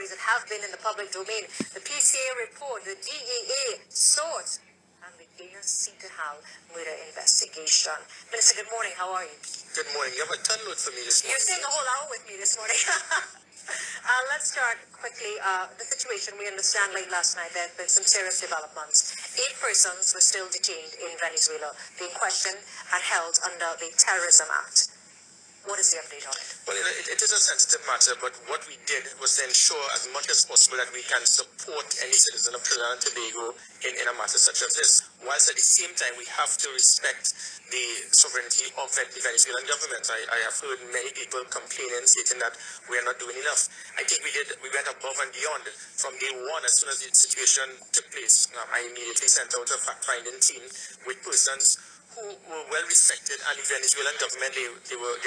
stories that have been in the public domain. The PCA report, the DEA sought, and the didn't seem to have murder investigation. Minister, good morning. How are you? Good morning. You have a ton load for me this morning. You're staying the whole hour with me this morning. Let's start quickly. The situation, we understand late last night there have been some serious developments. 8 persons were still detained in Venezuela, being questioned and held under the Terrorism Act. What is the update on it? Well, it is a sensitive matter, but what we did was to ensure as much as possible that we can support any citizen of Trinidad and Tobago in a matter such as this, whilst at the same time we have to respect the sovereignty of the Venezuelan government. I have heard many people complaining, stating that we are not doing enough. I think we went above and beyond. From day one, as soon as the situation took place, I immediately sent out a fact-finding team with persons who were well respected, and the Venezuelan government, they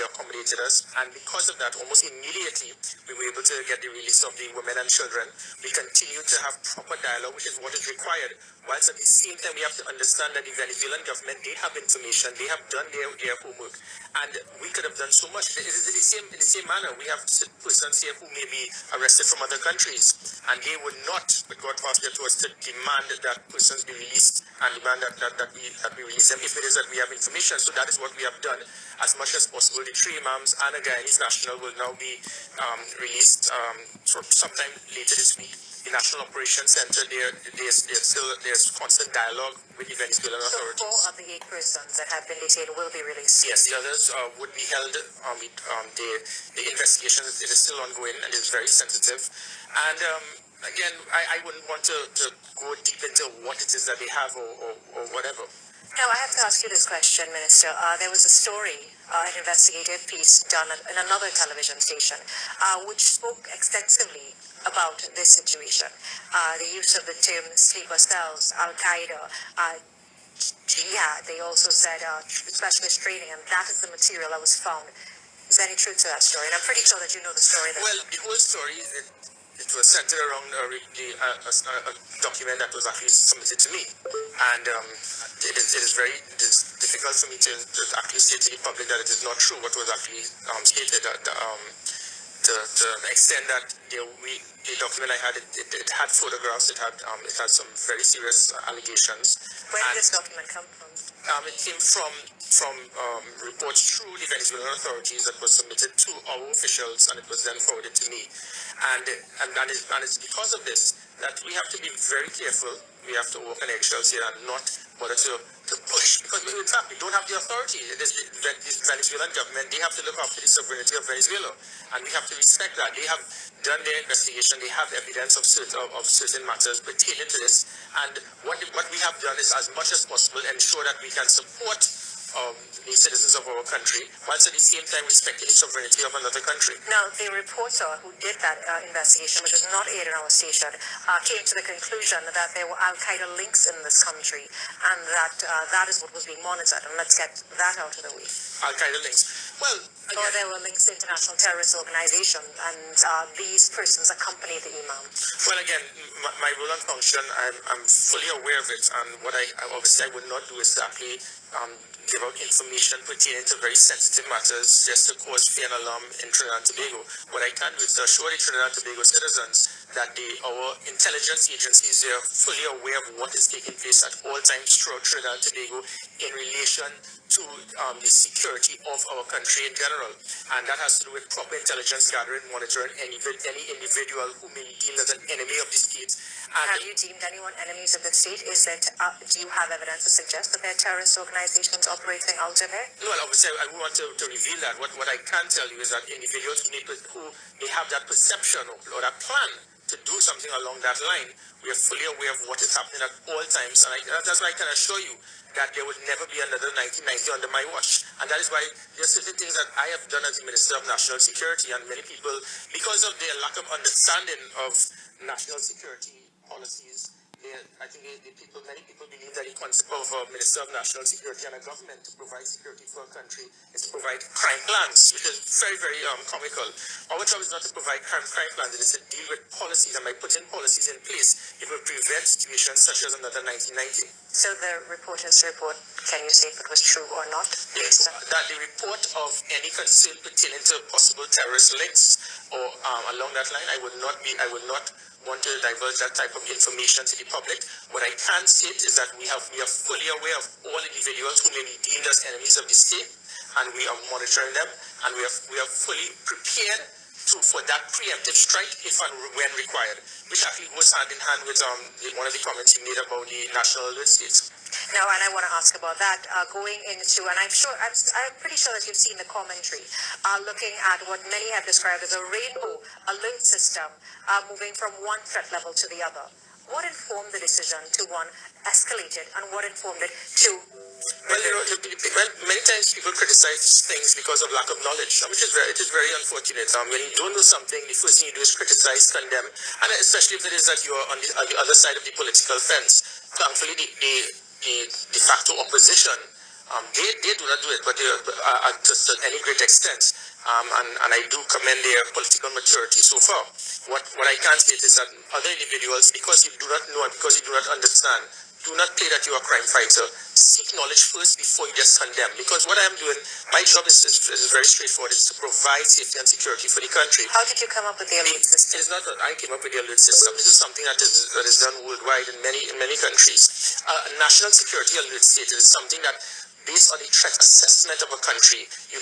accommodated us, and because of that, almost immediately, we were able to get the release of the women and children. We continue to have proper dialogue, which is what is required, whilst at the same time, we have to understand that the Venezuelan government, they have information, they have done their homework, and we could have done so much. It is in the same manner. We have persons here who may be arrested from other countries, and they would not, but God forbid to us, to demand that persons be released, and demand that we release them if it is that we have information. So that is what we have done as much as possible. The 3 imams and a Guyanese national will now be released sometime later this week. The National Operations Center, there's constant dialogue with the Venezuelan authorities. So 4 of the 8 persons that have been detained will be released? Yes, the others would be held. The investigation is still ongoing and is very sensitive. And again, I wouldn't want to go deep into what it is that they have or whatever. Now, I have to ask you this question, Minister. There was a story, an investigative piece done in another television station, which spoke extensively about this situation. The use of the term sleeper cells, Al-Qaeda, jihad, they also said specialist training, and that is the material that was found. Is there any truth to that story? And I'm pretty sure that you know the story. Well, the whole story, it was centered around a document that was actually submitted to me. And it is difficult for me to actually say to the public that it is not true what was actually stated. To the extent that the document I had, it had photographs, it had some very serious allegations. Where did this document come from? It came from reports through the Venezuelan authorities that was submitted to our officials, and it was then forwarded to me. And it's because of this that we have to be very careful. We have to walk on eggshells here and not bother to push, because in fact we don't have the authority. It is the Venezuelan government. They have to look after the sovereignty of Venezuela, and we have to respect that. They have done their investigation. They have evidence of certain matters pertaining to this, and what we have done is, as much as possible, ensure that we can support the citizens of our country, whilst at the same time respecting the sovereignty of another country. Now, the reporter who did that investigation, which was not aired in our station, came to the conclusion that there were Al-Qaeda links in this country, and that is what was being monitored. And let's get that out of the way. Al-Qaeda links. Well, again, or there were links to international terrorist organization, and these persons accompanied the imam. Well, again, my role and function, I'm fully aware of it, and what I obviously would not do is to actually give out information pertaining to very sensitive matters just to cause fear and alarm in Trinidad and Tobago. What I can do is to assure the Trinidad and Tobago citizens that our intelligence agencies are fully aware of what is taking place at all times throughout Trinidad and Tobago in relation to the security of our country in general. And that has to do with proper intelligence gathering, monitoring any individual who may be deemed as an enemy of the state. And have you deemed anyone enemies of the state? Do you have evidence to suggest that there are terrorist organizations operating out of there? Well, obviously, I won't want to reveal that. What I can tell you is that individuals who may have that perception or that plan to do something along that line, we are fully aware of what is happening at all times. And that's why I can assure you that there would never be another 1990 under my watch. And that is why there are certain things that I have done as the Minister of National Security, and many people, because of their lack of understanding of national security policies, many people believe that the concept of a Minister of National Security and a government to provide security for a country is to provide crime plans, which is very, very comical. Our job is not to provide crime plans, it is to deal with policies, and by putting policies in place, it will prevent situations such as another 1990. So the reporter's report, can you say if it was true or not? Yes, that the report of any concern pertaining to possible terrorist links or along that line, I would not want to divulge that type of information to the public. What I can state is that we are fully aware of all individuals who may be deemed as enemies of the state, and we are monitoring them, and we are fully prepared for that preemptive strike if and when required, which actually goes hand in hand with one of the comments you made about the national alert states. Now, and I want to ask about that, going into, and I'm pretty sure that you've seen the commentary, looking at what many have described as a rainbow alert system, moving from one threat level to the other. What informed the decision to, one, escalate it, and what informed it to... Well, many times people criticize things because of lack of knowledge, which is very unfortunate. When you don't know something, the first thing you do is criticize, condemn, and especially if it is that you are on the other side of the political fence. Thankfully, the de facto opposition, they do not do it, but they are to any great extent. And I do commend their political maturity so far. What I can state is that other individuals, because you do not know and because you do not understand, do not play that you are a crime fighter. Seek knowledge first before you just condemn. Because what I am doing, my job is very straightforward. It's to provide safety and security for the country. How did you come up with the alert system? It is not that I came up with the alert system. This is something that is done worldwide in many countries. National security alert state is something that, based on the threat assessment of a country, you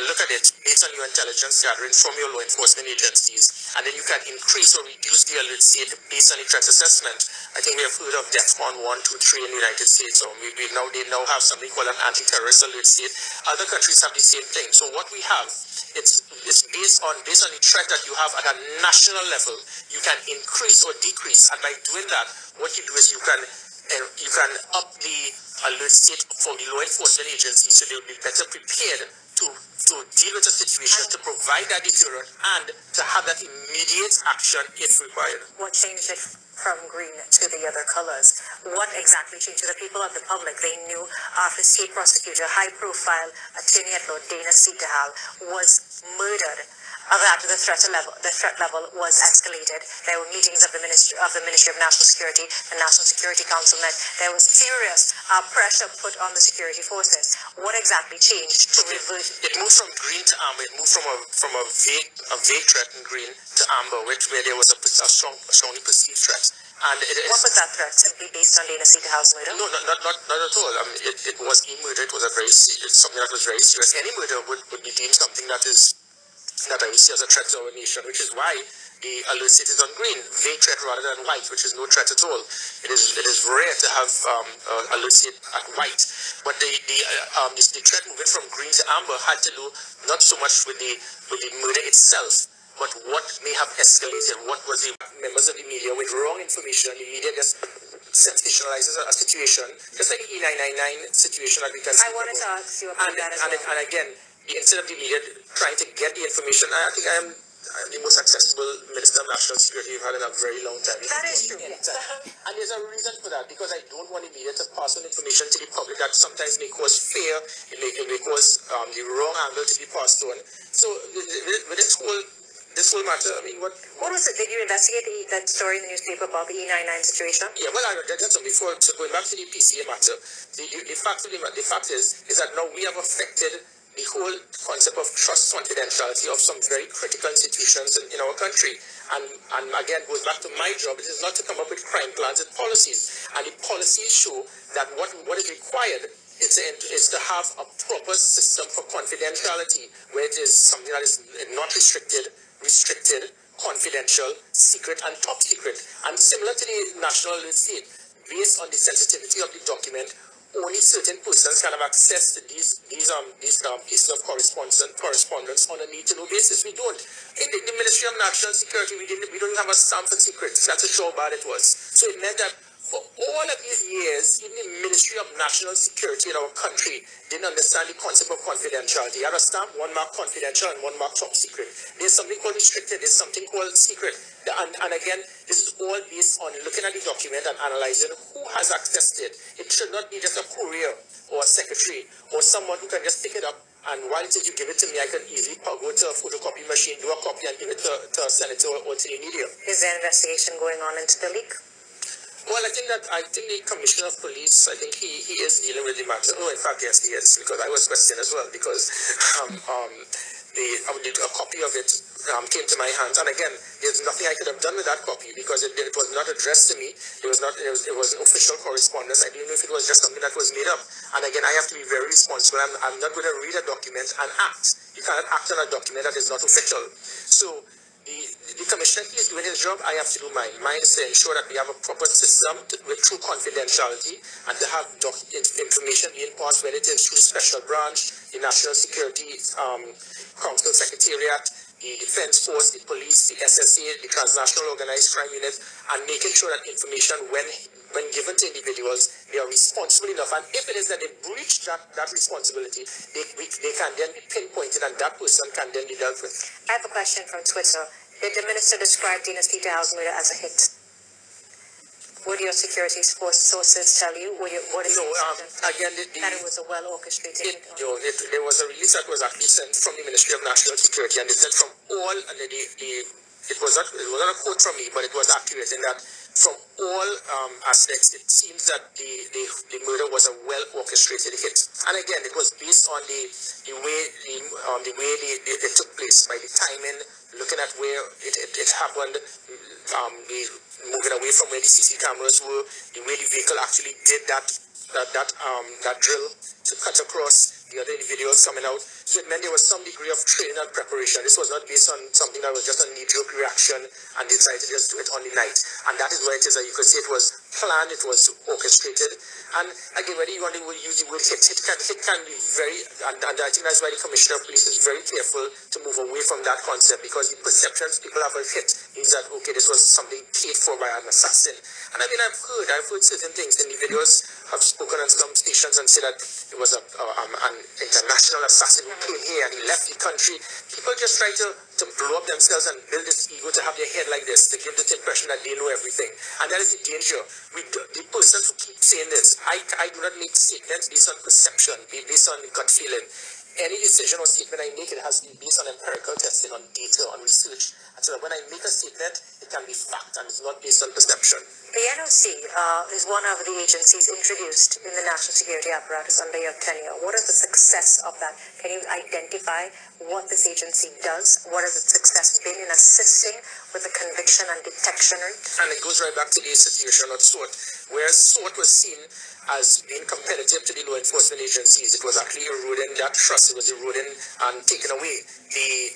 look at it based on your intelligence gathering from your law enforcement agencies, and then you can increase or reduce the alert state based on the threat assessment. I think we have heard of DEFCON 1, 2, 3 in the United States, or they now have something called an anti-terrorist alert state. Other countries have the same thing. So what we have, it's based on the threat that you have at a national level. You can increase or decrease, and by doing that, what you do is you can up the alert state for the law enforcement agencies, so they will be better prepared to deal with the situation, to provide that deterrent, and to have that immediate action if required. What changed it from green to the other colors? What exactly changed? The people of the public, they knew after state prosecutor, high-profile attorney at law Dana Sitahal was murdered, that the threat level was escalated. There were meetings of the Ministry of National Security. The National Security Council met. There was serious pressure put on the security forces. What exactly changed to revert? It moved from green to amber. It moved from a vague threat in green to amber, where there was a strongly perceived threat. And what was that threat? Simply based on Dana Sitahal's murder? No, not at all. I mean, it was a murder. It was something that was very serious. Any murder would be deemed something that I would see as a threat to our nation, which is why the alert state is on green, vague threat rather than white, which is no threat at all. It is rare to have alert state at white, but the threat moving from green to amber had to do not so much with the murder itself, but what may have escalated. What was the members of the media with wrong information? The media just sensationalizes a situation, just like the E999 situation that we can see. I wanted to ask you about that as well. And again, instead of the media trying to get the information, I think I am the most accessible Minister of National Security we've had in a very long time. That is true. Yes. And there's a reason for that, because I don't want the media to pass on information to the public that sometimes may cause fear, it may cause the wrong angle to be passed on. So with this whole matter, I mean, what was it? Did you investigate that story in the newspaper about the E99 situation? Yeah, well, before, so going back to the PCA matter, the fact is that now we have affected the whole concept of trust confidentiality of some very critical institutions in our country. And again, goes back to my job. It is not to come up with crime plans and policies. And the policies show that what is required is to have a proper system for confidentiality, where it is something that is not restricted, confidential, secret, and top secret. And similar to the national alert state, based on the sensitivity of the document, only certain persons can have access to these pieces of correspondence on a need-to-know basis. We don't. In the Ministry of National Security, we don't even have a stamp for secrets. That's how bad it was. So it meant that for all of these years, even the Ministry of National Security in our country didn't understand the concept of confidentiality. You have a stamp, one mark confidential and one mark top secret. There's something called restricted, there's something called secret. And again, this is all based on looking at the document and analyzing who has accessed it. It should not be just a courier or a secretary or someone who can just pick it up, and while it is you give it to me, I can easily go to a photocopy machine, do a copy, and give it to a senator or to the media. Is there an investigation going on into the leak? Well, I think the commissioner of police, I think he is dealing with the matter. No, in fact, yes, he is, because I was questioned as well, because a copy of it came to my hands, and again, there's nothing I could have done with that copy because it was not addressed to me. It was an official correspondence. I didn't know if it was just something that was made up. And again, I have to be very responsible. I'm not going to read a document and act. You cannot act on a document that is not official. So the commissioner is doing his job. I have to do mine. Mine is to ensure that we have a proper system with true confidentiality and to have information being passed, whether it is through special branch, the National Security Council Secretariat, the Defense Force, the police, the SSA, the Transnational Organized Crime Unit, and making sure that information, when given to individuals, they are responsible enough. And if it is that they breach that responsibility, they can then be pinpointed, and that person can then be dealt with. I have a question from Twitter. Did the minister describe Dina's Peter House murder as a hit? Would your security force sources tell you? Again, that it was a well-orchestrated hit? There was a release that was actually sent from the Ministry of National Security, and they said from all, and it was not a quote from me, but it was accurate in that from all aspects, it seems that the murder was a well-orchestrated hit. And again, it was based on the way it took place, by the timing, looking at where it happened, moving away from where the CC cameras were, the way the vehicle actually did that drill to cut across the other individuals coming out. So it meant there was some degree of training and preparation. This was not based on something that was just a knee-jerk reaction and they decided to just do it on the night. And that is why it is that you could say it was planned, it was orchestrated. And again, whether you want to use the word hit can be very, and I think that's why the Commissioner of Police is very careful to move away from that concept, because the perceptions people have of hit is that, okay, this was something paid for by an assassin. And I mean, I've heard certain things. Individuals have spoken on some stations and said that it was an international assassin who came here and he left the country. People just try to blow up themselves and build this ego to have their head like this, to give this impression that they know everything. And that is the danger. The persons who keep saying this, I do not make statements based on perception, based on gut feeling. Any decision or statement I make, it has to be based on empirical testing, on data, on research. And so that when I make a statement, it can be fact and it's not based on perception. The NOC is one of the agencies introduced in the national security apparatus under your tenure. What is the success of that? Can you identify what this agency does? What has its success been in assisting with the conviction and detection rate? And it goes right back to the institution of SWOT. Whereas SWOT was seen as being competitive to the law enforcement agencies, it was actually eroding that trust. It was eroding and taking away the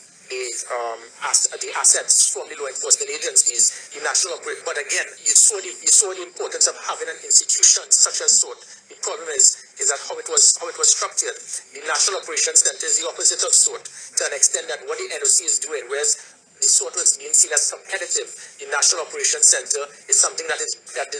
assets from the law enforcement agencies, the national operations. But again, you saw the importance of having an institution such as SWOT. The problem is that how it was structured. The National Operations Center is the opposite of SWOT to an extent that what the NOC is doing, whereas the SWOT was being seen as competitive, the National Operations Center is something that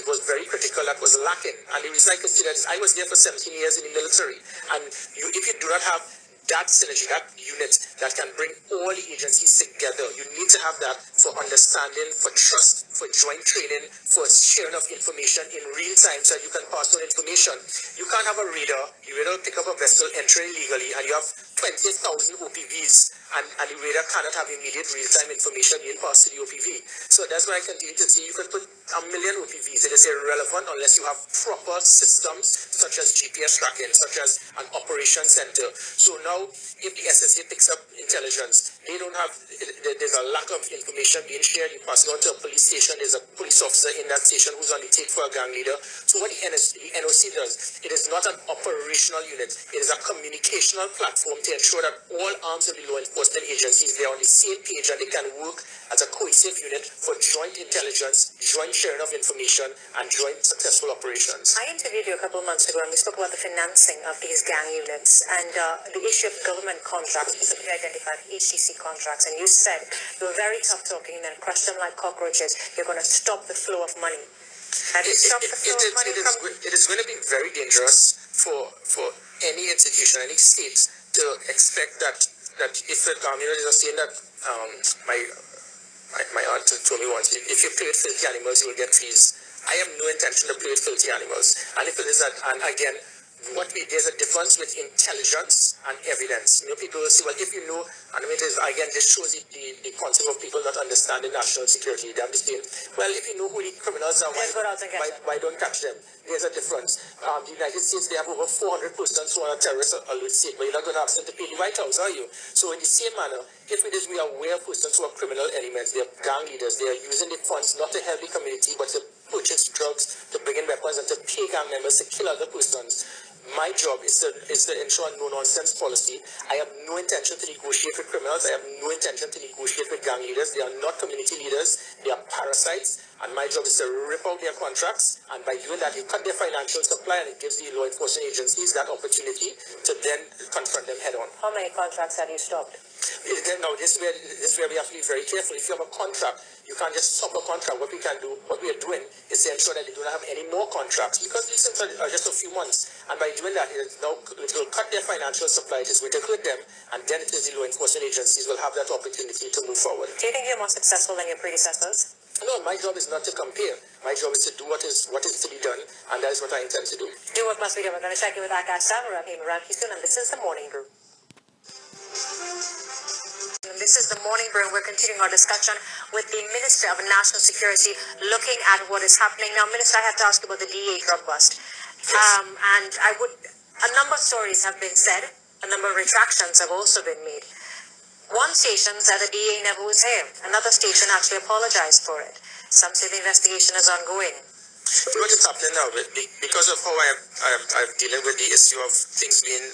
was very critical, that was lacking. And the reason I could say that is I was there for 17 years in the military, and if you do not have that synergy, that unit that can bring all the agencies together, you need to have that for understanding, for trust, for joint training, for sharing of information in real time so that you can pass on information. You can't have a radar, the radar will pick up a vessel entering illegally, and you have 20,000 OPVs, and the radar cannot have immediate real-time information being passed to the OPV. So that's why I continue to say you can put 1 million OPVs. It is irrelevant unless you have proper systems such as GPS tracking, such as an operation center. So now, if the SSA picks up intelligence, they don't have, there's a lack of information being shared. You pass it on to a police station. There's a police officer in that station who's on the take for a gang leader. So what the NOC does, it is not an operational unit. It is a communicational platform to ensure that all arms of the law enforcement agencies, they are on the same page and they can work as a cohesive unit for joint intelligence, joint sharing of information, and joint successful operations. I interviewed you a couple of months ago and we spoke about the financing of these gang units and the issue of government contracts, specifically identified HTC contracts, and you said you were very tough talking and then crush them like cockroaches. You're going to stop the flow of money. Have you stopped the flow of money? It is going to be very dangerous for any institution, any state, to expect that if it, there's a saying that my my aunt told me once, if you play with filthy animals, you will get fleas. I have no intention to play with filthy animals. And if it is that, and again, there's a difference with intelligence and evidence. People will say, well, if you know, and it is, again, this shows the concept of people not understanding national security. They have this thing, well, if you know who the criminals are, why don't catch them? There's a difference. The United States, they have over 400 persons who are terrorist alert state, but you're not going to ask them to pay the White House, are you? So in the same manner, if it is we are aware of persons who are criminal elements, they are gang leaders, they are using the funds not to help the community, but to purchase drugs, to bring in weapons, and to pay gang members to kill other persons. My job is to ensure a no-nonsense policy. I have no intention to negotiate with criminals. I have no intention to negotiate with gang leaders. They are not community leaders. They are parasites. And my job is to rip out their contracts. And by doing that, you cut their financial supply, and it gives the law enforcement agencies that opportunity to then confront them head-on. How many contracts have you stopped? Now, this is where we have to be very careful. If you have a contract, you can't just stop a contract. What we can do, what we are doing, is to ensure that they do not have any more contracts, because these things are just a few months. And by doing that, it will cut their financial supply. It is going to hurt them, and then it is the law enforcement agencies will have that opportunity to move forward. Do you think you're more successful than your predecessors? No, my job is not to compare. My job is to do what is to be done, and that is what I intend to do. Do what must be done. We're going to check in with Akash Samaram here around Houston, and this is the Morning Brew. This is the Morning Brew. We're continuing our discussion with the Minister of National Security, looking at what is happening. Now, Minister, I have to ask you about the DEA drug bust. Yes. And a number of stories have been said, a number of retractions have also been made. One station said the DEA never was here. Another station actually apologized for it. Some say the investigation is ongoing. What is happening now, because of how I'm dealing with the issue of things being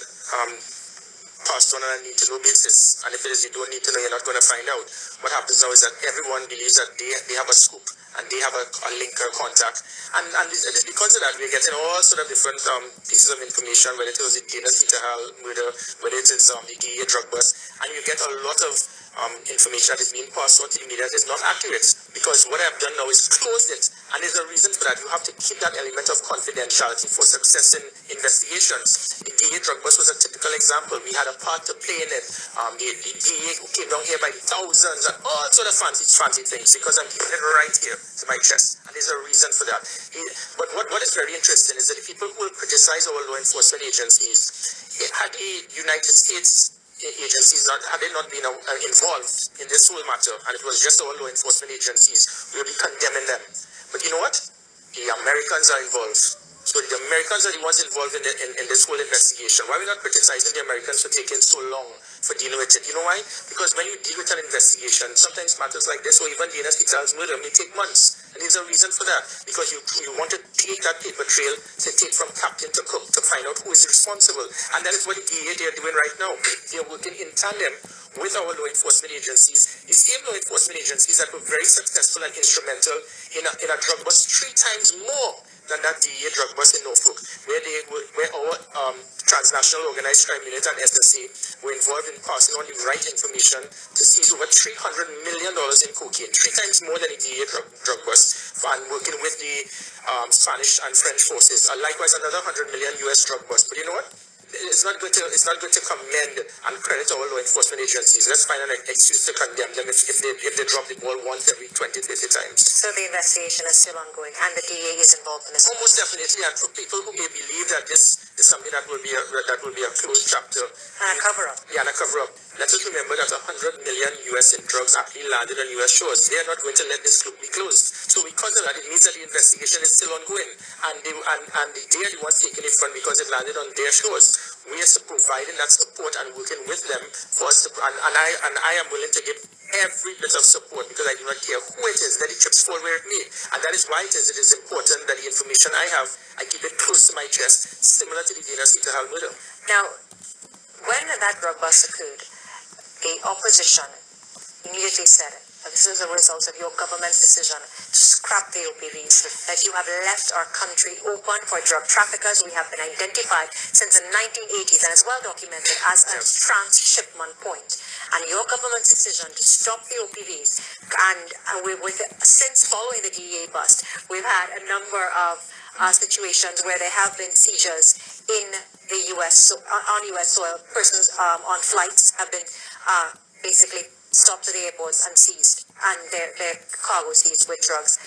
passed on on a need-to-know basis, and if it is you don't need to know, you're not going to find out. What happens now is that everyone believes that they have a scoop, and they have a link or contact, and it's because of that we're getting all sort of different pieces of information, whether it was the Dana Sitahal murder, whether it is the DEA drug bust, and you get a lot of information that is being passed on to the media that is not accurate, because what I've done now is closed it, and there's a reason for that. You have to keep that element of confidentiality for success in investigations. The DEA drug bust was a typical example. We had a part to play in it. The DEA came down here by thousands and all sort of fancy things, because I'm keeping it right here to my chest, and there's a reason for that. But what is very interesting is that the people who will criticize our law enforcement agencies, had the United States agencies had they not been involved in this whole matter, and it was just our law enforcement agencies, we will be condemning them. But you know what? The Americans are involved. So the Americans are the ones involved in this whole investigation. Why are we not criticizing the Americans for taking so long for dealing with it? You know why? Because when you deal with an investigation, sometimes matters like this, or even Dana Sitah's murder, may take months. And there's a reason for that. Because you want to take that paper trail to take from captain to cook to find out who is responsible. And that is what the DEA they are doing right now. They are working in tandem with our law enforcement agencies. The same law enforcement agencies that were very successful and instrumental in a drug bust 3 times more than that DEA drug bust in Norfolk, where our transnational organized crime unit and SSA were involved in passing on the right information to seize over $300 million in cocaine, 3 times more than the DEA drug bust, and working with the Spanish and French forces. Likewise, another $100 million US drug bust. But you know what? It's not good to commend and credit our law enforcement agencies. Let's find an excuse to condemn them if they drop the ball once every 20, 30 times. So the investigation is still ongoing, and the DEA is involved in this? Almost definitely, and for people who may believe that this is something that will be a closed chapter. And a cover-up. Yeah, and a cover-up. Let us remember that $100 million US in drugs actually landed on US shores. They are not going to let this loop be closed. So because of that, it means that the investigation is still ongoing, and they are the ones taking it from, because it landed on their shores. We are providing that support and working with them for us to, and I am willing to give every bit of support, because I do not care who it is. Let the chips fall where it may, and that is why it is important that the information I have, I keep it close to my chest, similar to the Dana Sitahal murder. Now, when that drug bust occurred, the opposition immediately said this is a result of your government's decision to scrap the OPVs, that you have left our country open for drug traffickers. We have been identified since the 1980s, and it's well documented as a transshipment point. And your government's decision to stop the OPVs, and since following the DEA bust, we've had a number of situations where there have been seizures in the U.S. on U.S. soil. Persons on flights have been basically stopped at the airports and seized. and their cargo seized with drugs.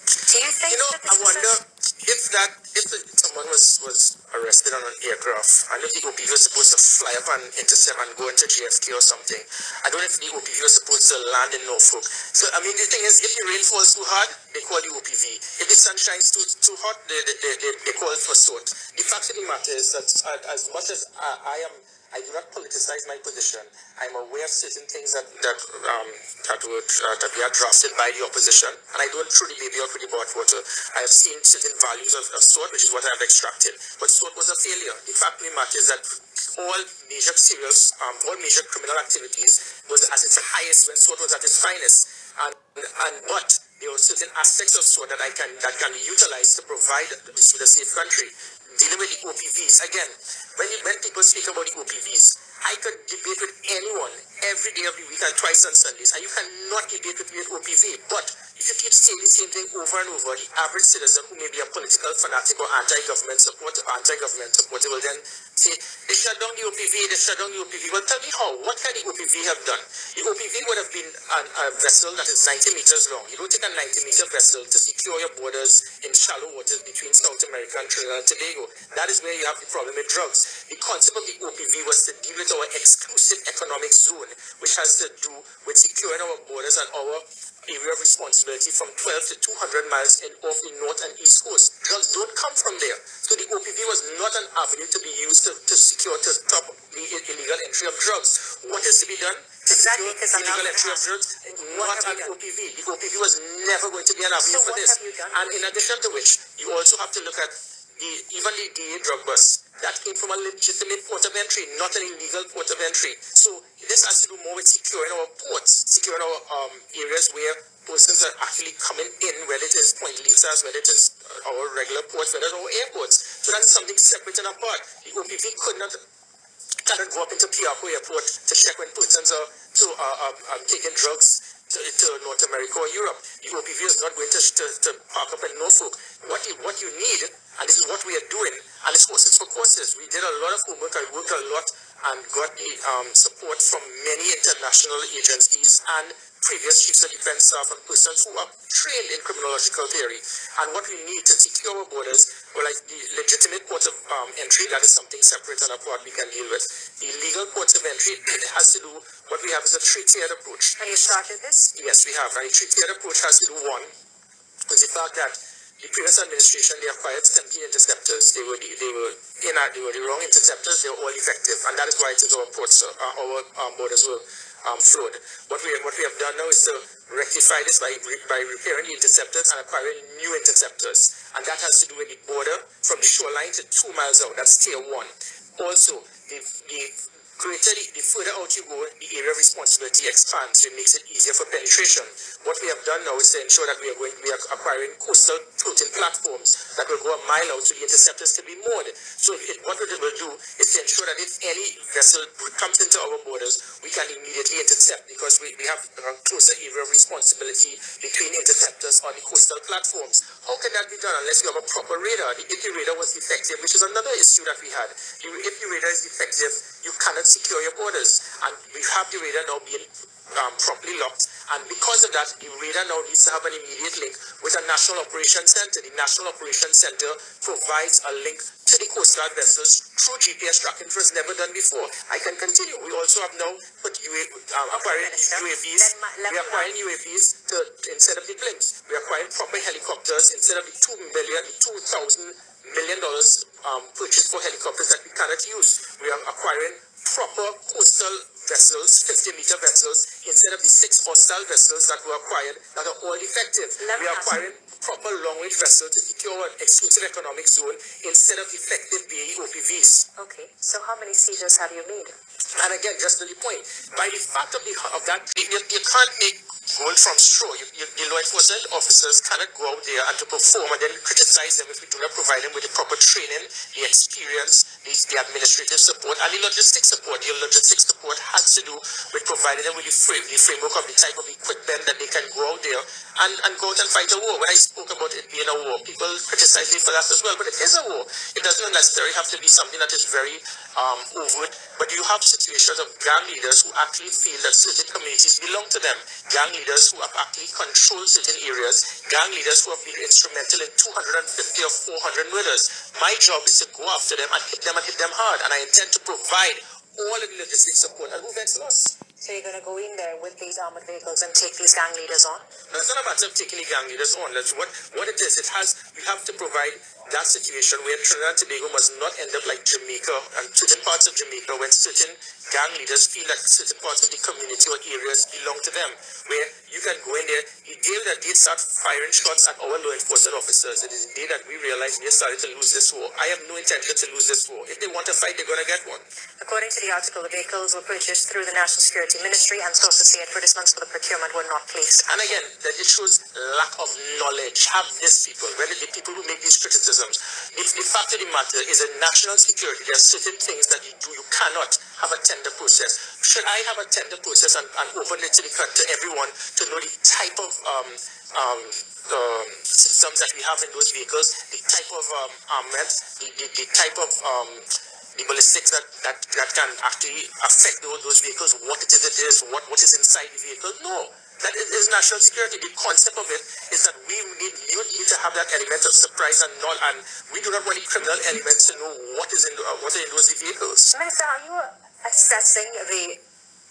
Do you think that this I wonder if someone was arrested on an aircraft and if the OPV was supposed to fly up and intercept and go into JFK or something, I don't know if the OPV was supposed to land in Norfolk. So, I mean, the thing is, if the rain falls too hard, they call the OPV. If the sun shines too hot, they call for SWAT. The fact of the matter is that as much as I do not politicize my position. I'm aware of certain things that we are drafted by the opposition, and I don't truly baby out with the bottled water. I have seen certain values of SWOT, which is what I have extracted. But SWOT was a failure. The fact of the matter is that all major criminal activities was at its highest when SWOT was at its finest. But there were certain aspects of SWOT that can be utilized to provide with a safe country. Dealing with the OPVs, again, when people speak about the OPVs, I could debate with anyone every day of the week and twice on Sundays, and you cannot debate with me with OPV. But if you keep saying the same thing over and over, the average citizen who may be a political fanatic or anti-government supporter will then say, they shut down the OPV, they shut down the OPV. Well, tell me how. What can the OPV have done? The OPV would have been a vessel that is 90 meters long. You don't take a 90-meter vessel to secure your borders in shallow waters between South America and Trinidad and Tobago. That is where you have the problem with drugs. The concept of the OPV was to deal with our exclusive economic zone, which has to do with securing our borders and our area of responsibility from 12 to 200 miles off the north and east coast. Drugs don't come from there. So the OPV was not an avenue to be used to stop the illegal entry of drugs. What is to be done? Exactly, because illegal entry of drugs, not an OPV. The OPV was never going to be an avenue for this. And in addition to which, you also have to look at even the DA drug bust. That came from a legitimate port of entry, not an illegal port of entry. So this has to do more with securing our ports, securing our areas where persons are actually coming in, whether it is Point Lisas, whether it is our regular ports, whether it is our airports. So that's something separate and apart. The OPV cannot go up into Piarco Airport to check when persons are taking drugs to North America or Europe. The OPV is not going to park up in Norfolk. What you need, and this is what we are doing, and it's horses for courses. We did a lot of homework, I worked a lot and got the support from many international agencies and previous chiefs of defense staff and persons who are trained in criminological theory. And what we need to secure our borders, well, like the legitimate ports of entry, that is something separate and apart we can deal with. The legal ports of entry, it has to do, what we have is a three-tiered approach. And you started this? Yes, we have. And the three-tiered approach has to do, one, with the fact that the previous administration, they acquired 17 interceptors. They were the wrong interceptors. They were all effective, and that is why it is our ports, our borders were flowed. What we have done now is to rectify this by repairing the interceptors and acquiring new interceptors, and that has to do with the border from the shoreline to 2 miles out. That's tier 1. Also, the further out you go, the area of responsibility expands, so it makes it easier for penetration. What we have done now is to ensure that we are acquiring coastal floating platforms that will go a mile out so the interceptors can be moored. So what it will do is to ensure that if any vessel comes into our borders, we can immediately intercept, because we have a closer area of responsibility between interceptors on the coastal platforms. How can that be done unless you have a proper radar? If the radar was defective, which is another issue that we had. If the radar is defective, you cannot secure your borders, and we have the radar now being properly locked, and because of that, the radar now needs to have an immediate link with a National Operations Center. The National Operations Center provides a link to the Coast Guard vessels through GPS tracking, which was never done before. I can continue. We also have now acquiring UAVs. We are acquiring UAVs instead of the blimps. We are acquiring proper helicopters instead of the $2,000 million purchase for helicopters that we cannot use. We are acquiring proper coastal vessels, 50-meter vessels, instead of the 6 hostile vessels that were acquired that are all effective. We are acquiring proper long-range vessels to secure an exclusive economic zone instead of effective BAE OPVs. Okay, so how many seizures have you made? And again, just to the point, by the fact of that, you can't make gold from straw. The law enforcement officers cannot go out there and to perform and then criticize them if we do not provide them with the proper training, the experience, the administrative support, and the logistics support. The logistics support has to do with providing them with the framework of the type of equipment that they can go out there and go out and fight a war. When I spoke about it being a war, people criticize me for that as well, but it is a war. It doesn't necessarily have to be something that is very overt, but you have situations of gang leaders who actually feel that certain communities belong to them, gang leaders who have actually controlled certain areas, gang leaders who have been instrumental in 250 or 400 murders. My job is to go after them and hit them hard, and I intend to provide all of the logistic support, and who gets lost? So you're going to go in there with these armored vehicles and take these gang leaders on? No, it's not a matter of taking the gang leaders on. That's what it is. We have to provide that situation where Trinidad and Tobago must not end up like Jamaica and certain parts of Jamaica when certain gang leaders feel that certain parts of the community or areas belong to them, where you can go in there. The day that they start firing shots at our law enforcement officers, it is the day that we realize we are starting to lose this war. I have no intention to lose this war. If they want to fight, they're going to get one. According to the article, the vehicles were purchased through the National Security Ministry, and sources say advertisements for the procurement were not placed. And again, that it shows lack of knowledge. Have these people, whether the people who make these criticisms, if the fact of the matter is a national security, there are certain things that you cannot have a tender process. Should I have a tender process and open it to everyone to know the type of systems that we have in those vehicles, the type of armament, the type of the ballistics that can actually affect those vehicles, what it is, what is inside the vehicle? No. That is national security. The concept of it is that you need to have that element of surprise and we do not want the criminal elements to know what is in those vehicles. Minister, are you assessing the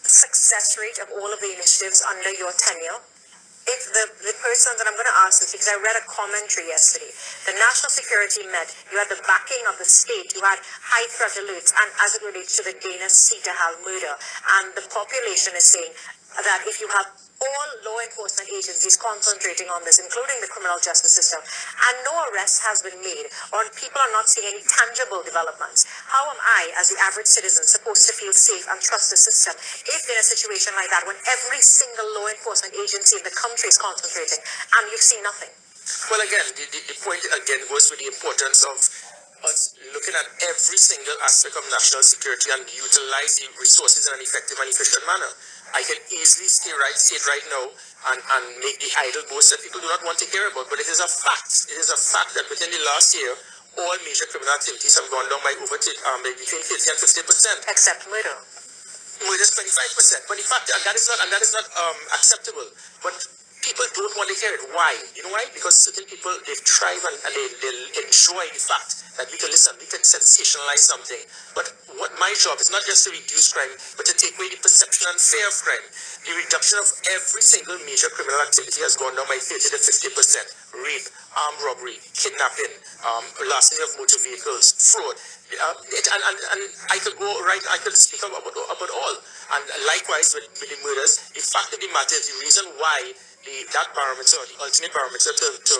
success rate of all of the initiatives under your tenure? If the persons, and I'm going to ask this because I read a commentary yesterday, the national security met, you had the backing of the state, you had high threat alerts, and as it relates to the Dana Sitahal murder, and the population is saying that if you have all law enforcement agencies concentrating on this, including the criminal justice system, and no arrest has been made, or people are not seeing any tangible developments, how am I, as the average citizen, supposed to feel safe and trust the system if in a situation like that, when every single law enforcement agency in the country is concentrating, and you've seen nothing? Well, again, the point again goes with the importance of us looking at every single aspect of national security and utilize the resources in an effective and efficient manner. I can easily state right now and make the idle boast that people do not want to hear about, but it is a fact. It is a fact that within the last year, all major criminal activities have gone down by between 30 and 50%. Except murder. Murder is 25%. But the fact that is not acceptable. But people don't want to hear it. Why? You know why? Because certain people, they thrive and they enjoy the fact that we can listen, we can sensationalize something. But what my job is not just to reduce crime, but to take away the perception and fear of crime. The reduction of every single major criminal activity has gone down by 30 to 50%. Rape, armed robbery, kidnapping, larceny of motor vehicles, fraud. And I could go right, I could speak about all. And likewise with the murders, the fact of the matter is the reason why that barometer, the ultimate barometer to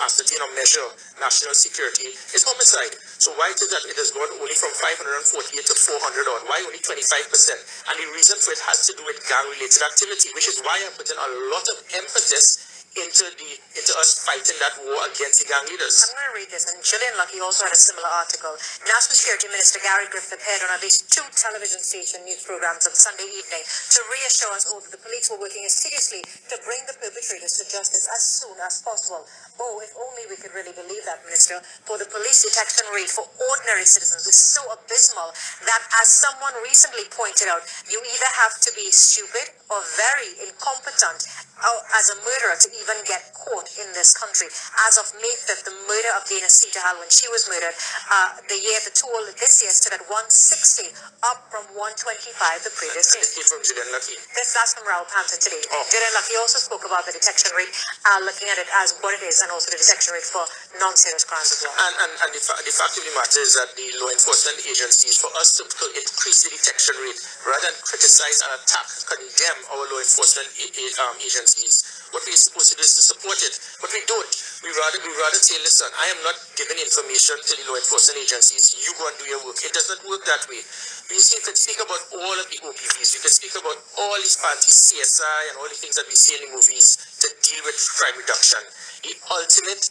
ascertain or measure national security is homicide. So why is it that it has gone only from 548 to 400 odd? Why only 25%? And the reason for it has to do with gang-related activity, which is why I'm putting a lot of emphasis into us fighting that war against the gang leaders. I'm going to read this, and Gillian Lucky also had a similar article. National Security Minister Gary Griffith appeared on at least 2 television station news programs on Sunday evening to reassure us all that the police were working assiduously to bring the perpetrators to justice as soon as possible. Oh, if only we could really believe that, Minister, for the police detection rate for ordinary citizens is so abysmal that, as someone recently pointed out, you either have to be stupid or very incompetent as a murderer to even get caught in this country. As of May 5th, the murder of Dana Sitahal, when she was murdered, the toll this year stood at 160, up from 125 the previous year. From Gillian Lucky. That's from Raul Panton today. Oh. Gillian Lucky also spoke about the detection rate, looking at it as what it is, and also the detection rate for non-serious crimes as well. And the fact of the matter is that the law enforcement agencies, for us to increase the detection rate, rather than criticize and attack, condemn our law enforcement agencies, what we're supposed to do is to support it. But we don't. We rather say, listen, I am not giving information to the law enforcement agencies. You go and do your work. It does not work that way. We can speak about all of the OPVs. We can speak about all these fancy CSI and all the things that we see in the movies to deal with crime reduction. The ultimate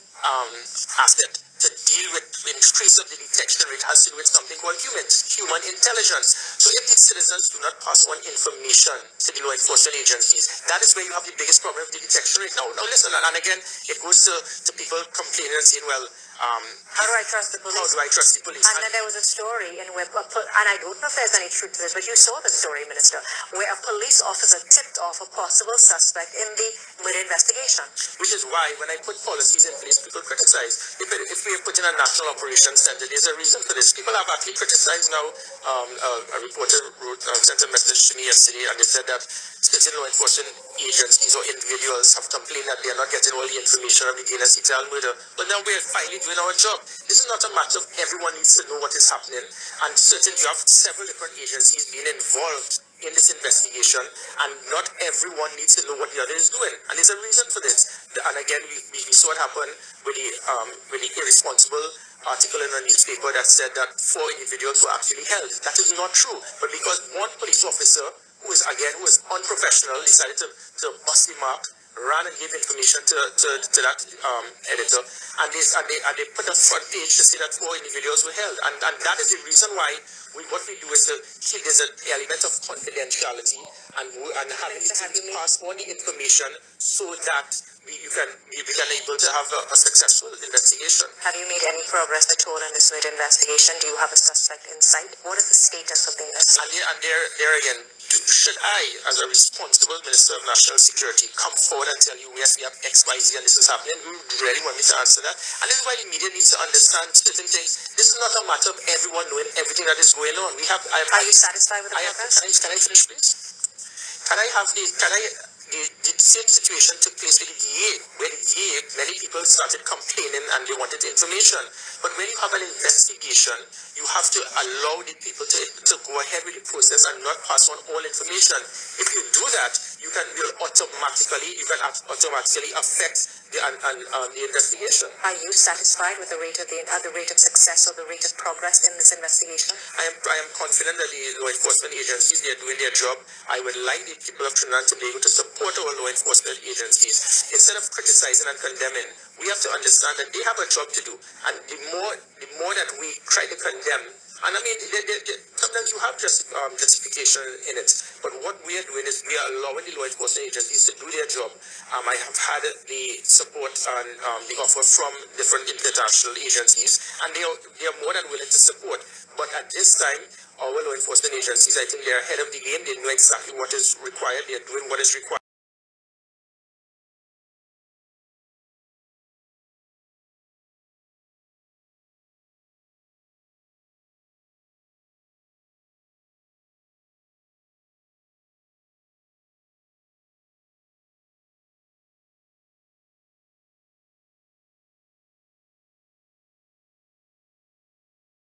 asset to deal deal with increase of the detection rate has to do with something called human intelligence. So if the citizens do not pass on information to the law enforcement agencies, that is where you have the biggest problem with the detection rate. Now listen, and again, it goes to people complaining and saying, well, how do I trust the police? How do I trust the police? And then there was a story in where, and I don't know if there's any truth to this, but you saw the story, Minister, where a police officer tipped off a possible suspect in the murder investigation. Which is why when I put policies in place, people criticize. If we have put in a national operations center, there's a reason for this. People have actually criticized now. A reporter sent a message to me yesterday, and they said that certain law enforcement agencies or individuals have complained that they are not getting all the information of the Guinness Etal murder. But now we're finally doing our job. This is not a matter of everyone needs to know what is happening. And certainly you have several different agencies being involved in this investigation, and not everyone needs to know what the other is doing. And there's a reason for this. And again, we saw it happen with the irresponsible article in a newspaper that said that 4 individuals were actually held. That is not true. But because one police officer who is unprofessional, decided to bust the mark, ran and gave information to that editor, and they put a front page to say that 4 individuals were held, and that is the reason why what we do is there's an element of confidentiality and having to pass on the information so that we can able to have a successful investigation. Have you made any progress at all in this murder investigation? Do you have a suspect in sight? What is the status of the investigation? And there again, should I, as a responsible Minister of National Security, come forward and tell you, yes, we have X, Y, Z, and this is happening? You really want me to answer that? And this is why the media needs to understand certain things. This is not a matter of everyone knowing everything that is going on. Are you satisfied with the progress? Can I finish, please? The same situation took place with the DA, where the DA, many people started complaining and they wanted information. But when you have an investigation, you have to allow the people to go ahead with the process and not pass on all information. If you do that, you can automatically affect the investigation. Are you satisfied with the rate of success or the rate of progress in this investigation? I am confident that the law enforcement agencies, they are doing their job. I would like the people of Trinidad and Tobago to support our law enforcement agencies. Instead of criticizing and condemning, we have to understand that they have a job to do. And the more that we try to condemn, and I mean, sometimes you have justification in it, but what we are doing is we are allowing the law enforcement agencies to do their job. I have had the support and the offer from different international agencies, and they are more than willing to support. But at this time, our law enforcement agencies, I think they are ahead of the game. They know exactly what is required. They are doing what is required.